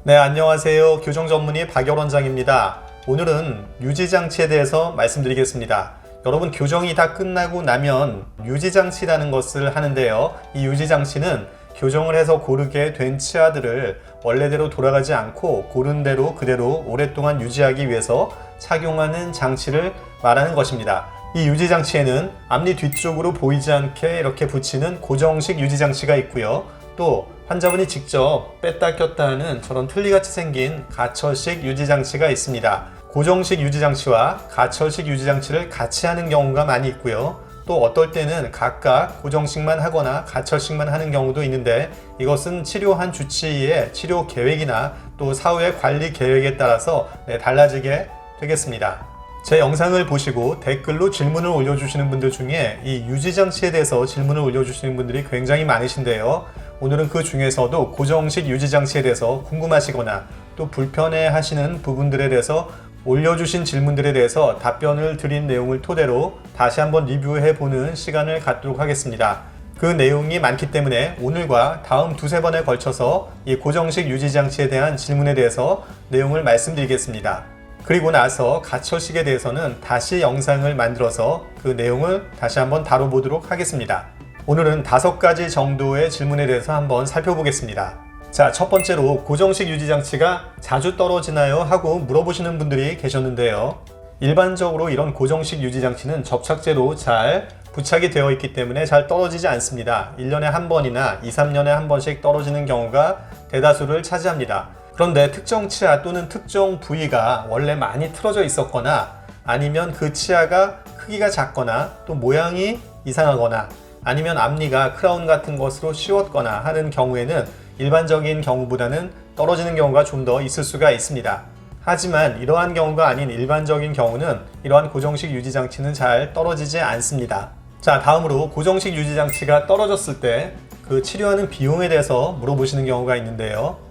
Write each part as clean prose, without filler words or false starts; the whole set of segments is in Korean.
네, 안녕하세요. 교정 전문의 박열 원장입니다. 오늘은 유지장치에 대해서 말씀드리겠습니다. 여러분, 교정이 다 끝나고 나면 유지장치라는 것을 하는데요. 이 유지장치는 교정을 해서 고르게 된 치아들을 원래대로 돌아가지 않고 고른 대로 그대로 오랫동안 유지하기 위해서 착용하는 장치를 말하는 것입니다. 이 유지장치에는 앞니 뒤쪽으로 보이지 않게 이렇게 붙이는 고정식 유지장치가 있고요. 또 환자분이 직접 뺐다 꼈다 하는 저런 틀니같이 생긴 가철식 유지장치가 있습니다. 고정식 유지장치와 가철식 유지장치를 같이 하는 경우가 많이 있고요. 또 어떨 때는 각각 고정식만 하거나 가철식만 하는 경우도 있는데, 이것은 치료한 주치의의 치료 계획이나 또 사후의 관리 계획에 따라서 달라지게 되겠습니다. 제 영상을 보시고 댓글로 질문을 올려주시는 분들 중에 이 유지장치에 대해서 질문을 올려주시는 분들이 굉장히 많으신데요. 오늘은 그 중에서도 고정식 유지장치에 대해서 궁금하시거나 또 불편해 하시는 부분들에 대해서 올려주신 질문들에 대해서 답변을 드린 내용을 토대로 다시 한번 리뷰해보는 시간을 갖도록 하겠습니다. 그 내용이 많기 때문에 오늘과 다음 두세 번에 걸쳐서 이 고정식 유지장치에 대한 질문에 대해서 내용을 말씀드리겠습니다. 그리고 나서 가철식에 대해서는 다시 영상을 만들어서 그 내용을 다시 한번 다뤄보도록 하겠습니다. 오늘은 5가지 정도의 질문에 대해서 한번 살펴보겠습니다. 자, 첫 번째로 고정식 유지장치가 자주 떨어지나요? 하고 물어보시는 분들이 계셨는데요. 일반적으로 이런 고정식 유지장치는 접착제로 잘 부착이 되어 있기 때문에 잘 떨어지지 않습니다. 1년에 한 번이나 2, 3년에 한 번씩 떨어지는 경우가 대다수를 차지합니다. 그런데 특정 치아 또는 특정 부위가 원래 많이 틀어져 있었거나 아니면 그 치아가 크기가 작거나 또 모양이 이상하거나 아니면 앞니가 크라운 같은 것으로 씌웠거나 하는 경우에는 일반적인 경우보다는 떨어지는 경우가 좀 더 있을 수가 있습니다. 하지만 이러한 경우가 아닌 일반적인 경우는 이러한 고정식 유지장치는 잘 떨어지지 않습니다. 자, 다음으로 고정식 유지장치가 떨어졌을 때 그 치료하는 비용에 대해서 물어보시는 경우가 있는데요.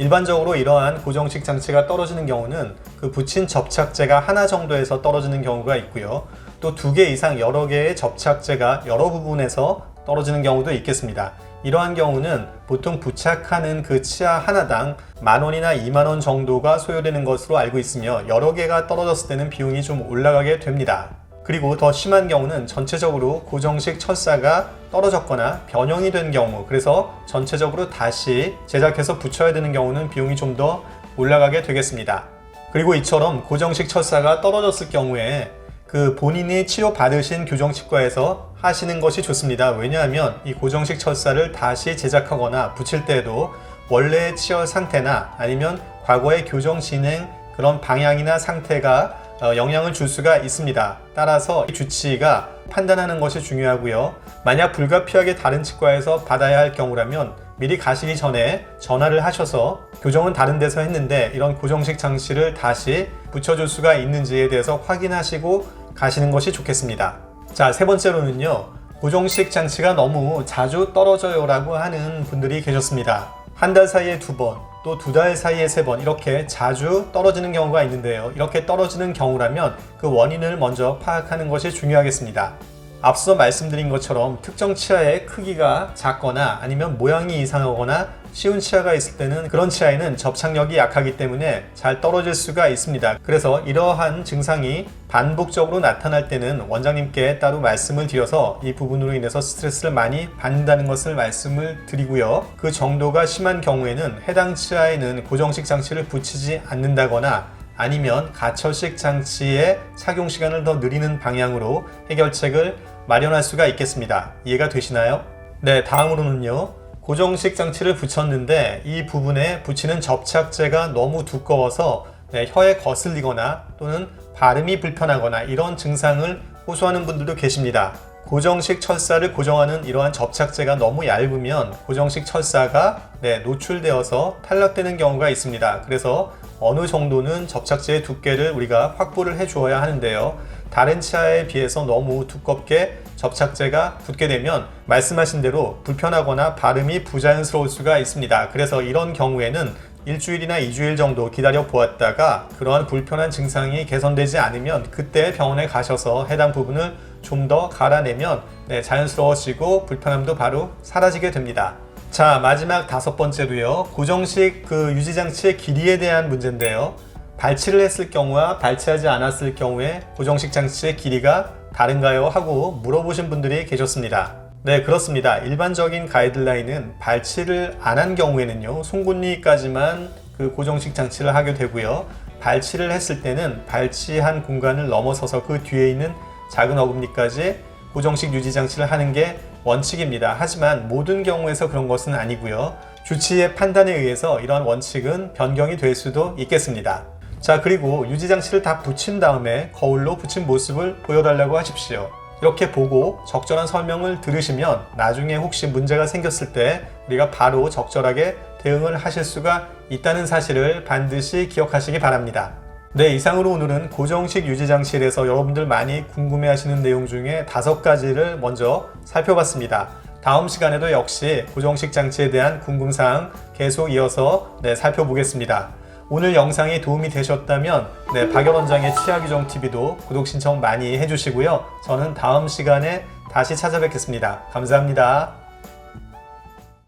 일반적으로 이러한 고정식 장치가 떨어지는 경우는 그 붙인 접착제가 하나 정도에서 떨어지는 경우가 있고요. 또 2개 이상 여러 개의 접착제가 여러 부분에서 떨어지는 경우도 있겠습니다. 이러한 경우는 보통 부착하는 그 치아 하나당 10,000원이나 20,000원 정도가 소요되는 것으로 알고 있으며, 여러 개가 떨어졌을 때는 비용이 좀 올라가게 됩니다. 그리고 더 심한 경우는 전체적으로 고정식 철사가 떨어졌거나 변형이 된 경우, 그래서 전체적으로 다시 제작해서 붙여야 되는 경우는 비용이 좀 더 올라가게 되겠습니다. 그리고 이처럼 고정식 철사가 떨어졌을 경우에 그 본인이 치료받으신 교정치과에서 하시는 것이 좋습니다. 왜냐하면 이 고정식 철사를 다시 제작하거나 붙일 때에도 원래의 치열 상태나 아니면 과거의 교정 진행 그런 방향이나 상태가 영향을 줄 수가 있습니다. 따라서 주치의가 판단하는 것이 중요하고요. 만약 불가피하게 다른 치과에서 받아야 할 경우라면 미리 가시기 전에 전화를 하셔서 교정은 다른 데서 했는데 이런 고정식 장치를 다시 붙여줄 수가 있는지에 대해서 확인하시고 가시는 것이 좋겠습니다. 자, 세 번째로는요. 고정식 장치가 너무 자주 떨어져요 라고 하는 분들이 계셨습니다. 한 달 사이에 2번, 또 2달 사이에 3번 이렇게 자주 떨어지는 경우가 있는데요. 이렇게 떨어지는 경우라면 그 원인을 먼저 파악하는 것이 중요하겠습니다. 앞서 말씀드린 것처럼 특정 치아의 크기가 작거나 아니면 모양이 이상하거나 쉬운 치아가 있을 때는 그런 치아에는 접착력이 약하기 때문에 잘 떨어질 수가 있습니다. 그래서 이러한 증상이 반복적으로 나타날 때는 원장님께 따로 말씀을 드려서 이 부분으로 인해서 스트레스를 많이 받는다는 것을 말씀을 드리고요. 그 정도가 심한 경우에는 해당 치아에는 고정식 장치를 붙이지 않는다거나 아니면 가철식 장치의 착용 시간을 더 늘리는 방향으로 해결책을 마련할 수가 있겠습니다. 이해가 되시나요? 네, 다음으로는요. 고정식 장치를 붙였는데 이 부분에 붙이는 접착제가 너무 두꺼워서 혀에 거슬리거나 또는 발음이 불편하거나 이런 증상을 호소하는 분들도 계십니다. 고정식 철사를 고정하는 이러한 접착제가 너무 얇으면 고정식 철사가 노출되어서 탈락되는 경우가 있습니다. 그래서 어느 정도는 접착제의 두께를 우리가 확보를 해 주어야 하는데요. 다른 치아에 비해서 너무 두껍게 접착제가 붙게 되면 말씀하신 대로 불편하거나 발음이 부자연스러울 수가 있습니다. 그래서 이런 경우에는 일주일이나 2주일 정도 기다려 보았다가 그러한 불편한 증상이 개선되지 않으면 그때 병원에 가셔서 해당 부분을 좀 더 갈아내면 자연스러워지고 불편함도 바로 사라지게 됩니다. 자, 마지막 5번째로요. 고정식 유지장치의 길이에 대한 문제인데요. 발치를 했을 경우와 발치하지 않았을 경우에 고정식 장치의 길이가 다른가요? 하고 물어보신 분들이 계셨습니다. 네, 그렇습니다. 일반적인 가이드라인은 발치를 안 한 경우에는요, 송곳니까지만 고정식 장치를 하게 되고요. 발치를 했을 때는 발치한 공간을 넘어서서 그 뒤에 있는 작은 어금니까지 고정식 유지 장치를 하는 게 원칙입니다. 하지만 모든 경우에서 그런 것은 아니고요. 주치의 판단에 의해서 이러한 원칙은 변경이 될 수도 있겠습니다. 자, 그리고 유지 장치를 다 붙인 다음에 거울로 붙인 모습을 보여달라고 하십시오. 이렇게 보고 적절한 설명을 들으시면 나중에 혹시 문제가 생겼을 때 우리가 바로 적절하게 대응을 하실 수가 있다는 사실을 반드시 기억하시기 바랍니다. 네, 이상으로 오늘은 고정식 유지장치에 대해서 여러분들 많이 궁금해하시는 내용 중에 5가지를 먼저 살펴봤습니다. 다음 시간에도 역시 고정식 장치에 대한 궁금사항 계속 이어서 살펴보겠습니다. 오늘 영상이 도움이 되셨다면 박열 원장의 치아교정TV도 구독 신청 많이 해주시고요. 저는 다음 시간에 다시 찾아뵙겠습니다. 감사합니다.